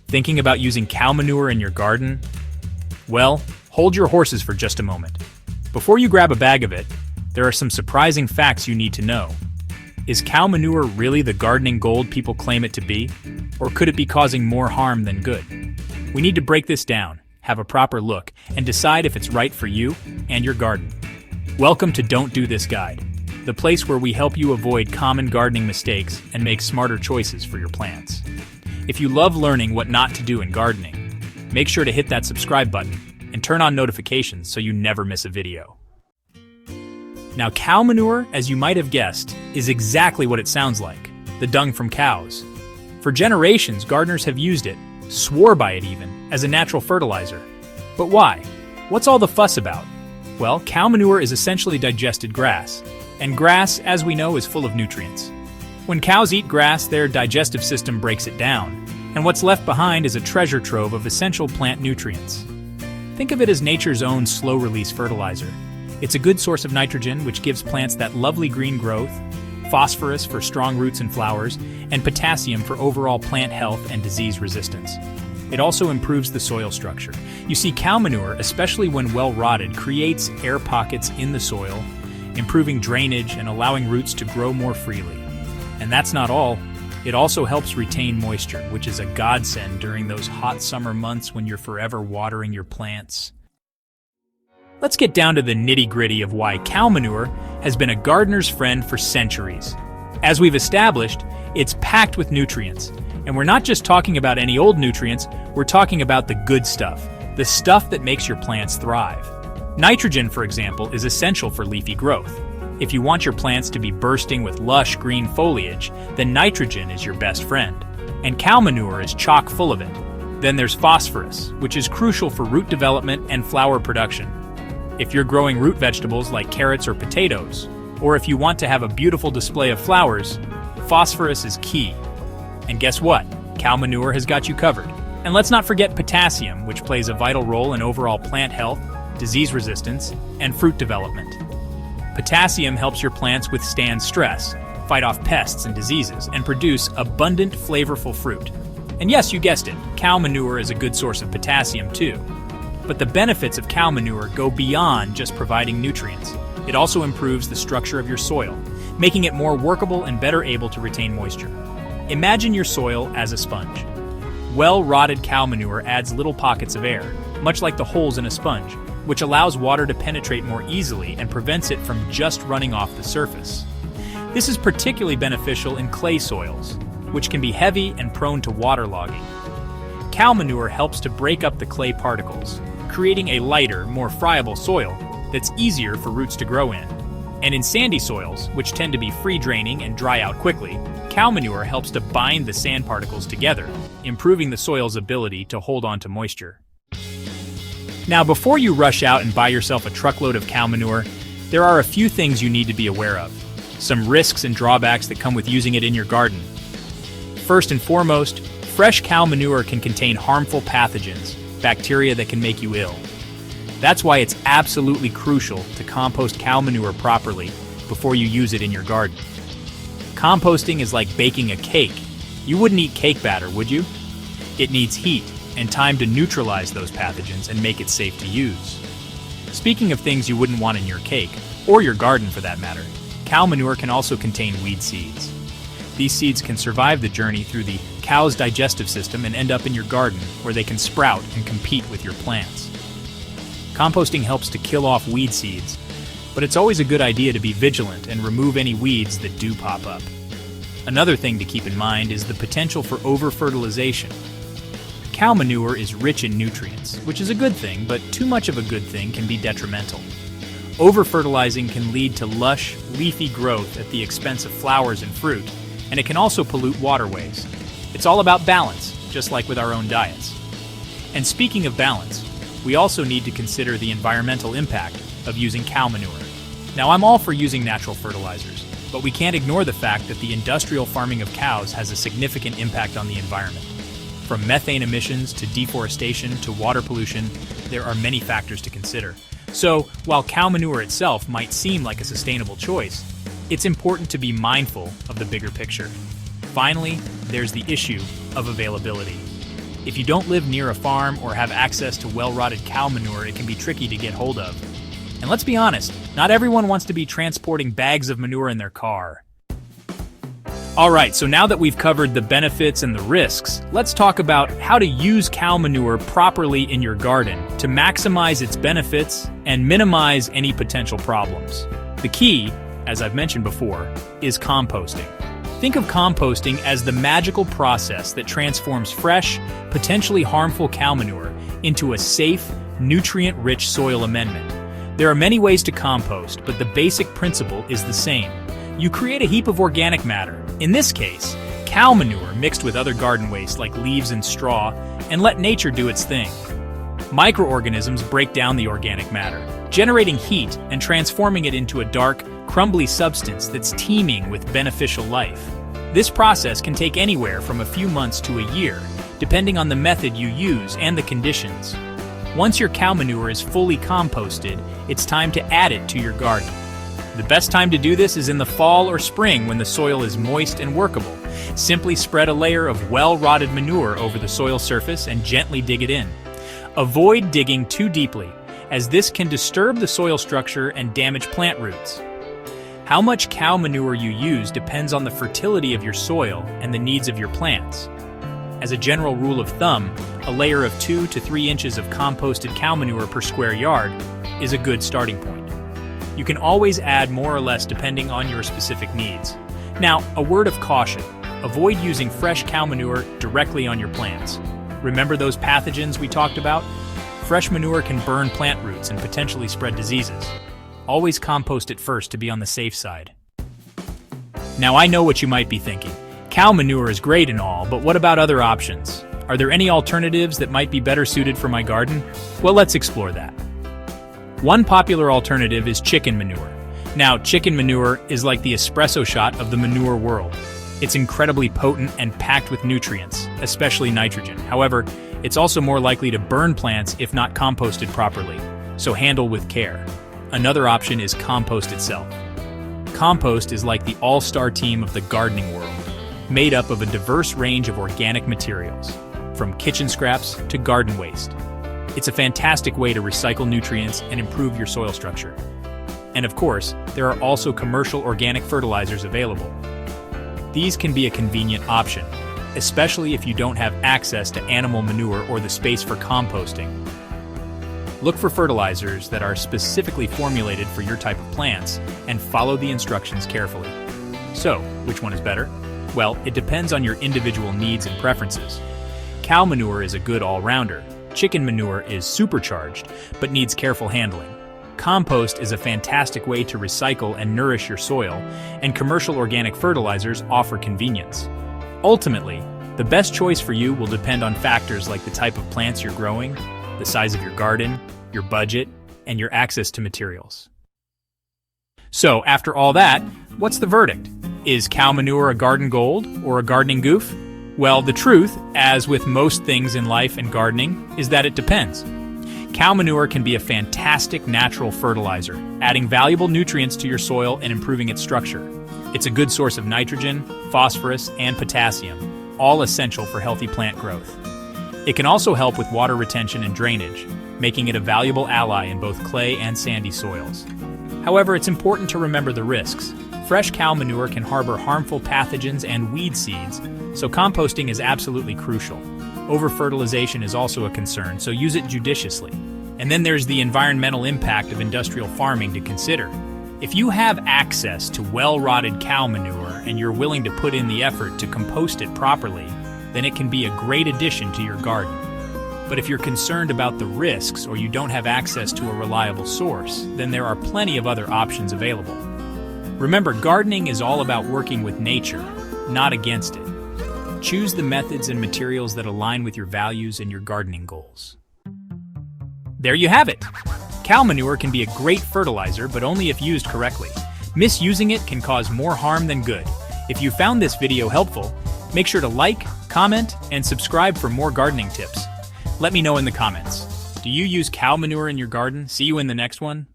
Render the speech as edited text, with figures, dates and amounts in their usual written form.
Thinking about using cow manure in your garden? Well, hold your horses for just a moment. Before you grab a bag of it, there are some surprising facts you need to know. Is cow manure really the gardening gold people claim it to be? Or could it be causing more harm than good? We need to break this down, have a proper look, and decide if it's right for you and your garden. Welcome to Don't Do This Guide, the place where we help you avoid common gardening mistakes and make smarter choices for your plants. If you love learning what not to do in gardening, make sure to hit that subscribe button and turn on notifications so you never miss a video. Now, cow manure, as you might have guessed, is exactly what it sounds like, the dung from cows. For generations, gardeners have used it, swore by it even, as a natural fertilizer. But why? What's all the fuss about? Well, cow manure is essentially digested grass, and grass, as we know, is full of nutrients. When cows eat grass, their digestive system breaks it down, and what's left behind is a treasure trove of essential plant nutrients. Think of it as nature's own slow-release fertilizer. It's a good source of nitrogen, which gives plants that lovely green growth, phosphorus for strong roots and flowers, and potassium for overall plant health and disease resistance. It also improves the soil structure. You see, cow manure, especially when well rotted, creates air pockets in the soil, improving drainage and allowing roots to grow more freely. And that's not all. It also helps retain moisture, which is a godsend during those hot summer months when you're forever watering your plants. Let's get down to the nitty-gritty of why cow manure has been a gardener's friend for centuries. As we've established, it's packed with nutrients. And we're not just talking about any old nutrients, we're talking about the good stuff, the stuff that makes your plants thrive. Nitrogen, for example, is essential for leafy growth. If you want your plants to be bursting with lush green foliage, then nitrogen is your best friend. And cow manure is chock full of it. Then there's phosphorus, which is crucial for root development and flower production. If you're growing root vegetables like carrots or potatoes, or if you want to have a beautiful display of flowers, phosphorus is key. And guess what? Cow manure has got you covered. And let's not forget potassium, which plays a vital role in overall plant health, disease resistance, and fruit development. Potassium helps your plants withstand stress, fight off pests and diseases, and produce abundant, flavorful fruit. And yes, you guessed it, cow manure is a good source of potassium too. But the benefits of cow manure go beyond just providing nutrients. It also improves the structure of your soil, making it more workable and better able to retain moisture. Imagine your soil as a sponge. Well-rotted cow manure adds little pockets of air, much like the holes in a sponge, which allows water to penetrate more easily and prevents it from just running off the surface. This is particularly beneficial in clay soils, which can be heavy and prone to waterlogging. Cow manure helps to break up the clay particles, creating a lighter, more friable soil that's easier for roots to grow in. And in sandy soils, which tend to be free-draining and dry out quickly, cow manure helps to bind the sand particles together, improving the soil's ability to hold on to moisture. Now, before you rush out and buy yourself a truckload of cow manure, there are a few things you need to be aware of. Some risks and drawbacks that come with using it in your garden. First and foremost, fresh cow manure can contain harmful pathogens, bacteria that can make you ill. That's why it's absolutely crucial to compost cow manure properly before you use it in your garden. Composting is like baking a cake. You wouldn't eat cake batter, would you? It needs heat and time to neutralize those pathogens and make it safe to use. Speaking of things you wouldn't want in your cake, or your garden for that matter, cow manure can also contain weed seeds. These seeds can survive the journey through the cow's digestive system and end up in your garden, where they can sprout and compete with your plants. Composting helps to kill off weed seeds, but it's always a good idea to be vigilant and remove any weeds that do pop up. Another thing to keep in mind is the potential for over-fertilization. Cow manure is rich in nutrients, which is a good thing, but too much of a good thing can be detrimental. Over-fertilizing can lead to lush, leafy growth at the expense of flowers and fruit, and it can also pollute waterways. It's all about balance, just like with our own diets. And speaking of balance, we also need to consider the environmental impact of using cow manure. Now, I'm all for using natural fertilizers, but we can't ignore the fact that the industrial farming of cows has a significant impact on the environment. From methane emissions to deforestation to water pollution, there are many factors to consider. So, while cow manure itself might seem like a sustainable choice, it's important to be mindful of the bigger picture. Finally, there's the issue of availability. If you don't live near a farm or have access to well-rotted cow manure, it can be tricky to get hold of. And let's be honest, not everyone wants to be transporting bags of manure in their car. Alright, so now that we've covered the benefits and the risks, let's talk about how to use cow manure properly in your garden to maximize its benefits and minimize any potential problems. The key, as I've mentioned before, is composting. Think of composting as the magical process that transforms fresh, potentially harmful cow manure into a safe, nutrient-rich soil amendment. There are many ways to compost, but the basic principle is the same. You create a heap of organic matter, in this case, cow manure mixed with other garden waste like leaves and straw, and let nature do its thing. Microorganisms break down the organic matter, generating heat and transforming it into a dark, crumbly substance that's teeming with beneficial life. This process can take anywhere from a few months to a year, depending on the method you use and the conditions. Once your cow manure is fully composted, it's time to add it to your garden. The best time to do this is in the fall or spring when the soil is moist and workable. Simply spread a layer of well-rotted manure over the soil surface and gently dig it in. Avoid digging too deeply, as this can disturb the soil structure and damage plant roots. How much cow manure you use depends on the fertility of your soil and the needs of your plants. As a general rule of thumb, a layer of 2 to 3 inches of composted cow manure per square yard is a good starting point. You can always add more or less depending on your specific needs. Now, a word of caution. Avoid using fresh cow manure directly on your plants. Remember those pathogens we talked about? Fresh manure can burn plant roots and potentially spread diseases. Always compost it first to be on the safe side. Now, I know what you might be thinking. Cow manure is great and all, but what about other options? Are there any alternatives that might be better suited for my garden? Well, let's explore that. One popular alternative is chicken manure. Now, chicken manure is like the espresso shot of the manure world. It's incredibly potent and packed with nutrients, especially nitrogen. However, it's also more likely to burn plants if not composted properly, so handle with care. Another option is compost itself. Compost is like the all-star team of the gardening world, made up of a diverse range of organic materials, from kitchen scraps to garden waste. It's a fantastic way to recycle nutrients and improve your soil structure. And of course, there are also commercial organic fertilizers available. These can be a convenient option, especially if you don't have access to animal manure or the space for composting. Look for fertilizers that are specifically formulated for your type of plants and follow the instructions carefully. So, which one is better? Well, it depends on your individual needs and preferences. Cow manure is a good all-rounder. Chicken manure is supercharged, but needs careful handling. Compost is a fantastic way to recycle and nourish your soil, and commercial organic fertilizers offer convenience. Ultimately, the best choice for you will depend on factors like the type of plants you're growing, the size of your garden, your budget, and your access to materials. So, after all that, what's the verdict? Is cow manure a garden gold or a gardening goof? Well, the truth, as with most things in life and gardening, is that it depends. Cow manure can be a fantastic natural fertilizer, adding valuable nutrients to your soil and improving its structure. It's a good source of nitrogen, phosphorus, and potassium, all essential for healthy plant growth. It can also help with water retention and drainage, making it a valuable ally in both clay and sandy soils. However, it's important to remember the risks. Fresh cow manure can harbor harmful pathogens and weed seeds, so composting is absolutely crucial. Over-fertilization is also a concern, so use it judiciously. And then there's the environmental impact of industrial farming to consider. If you have access to well-rotted cow manure and you're willing to put in the effort to compost it properly, then it can be a great addition to your garden. But if you're concerned about the risks or you don't have access to a reliable source, then there are plenty of other options available. Remember, gardening is all about working with nature, not against it. Choose the methods and materials that align with your values and your gardening goals. There you have it! Cow manure can be a great fertilizer, but only if used correctly. Misusing it can cause more harm than good. If you found this video helpful, make sure to like, comment, and subscribe for more gardening tips. Let me know in the comments. Do you use cow manure in your garden? See you in the next one.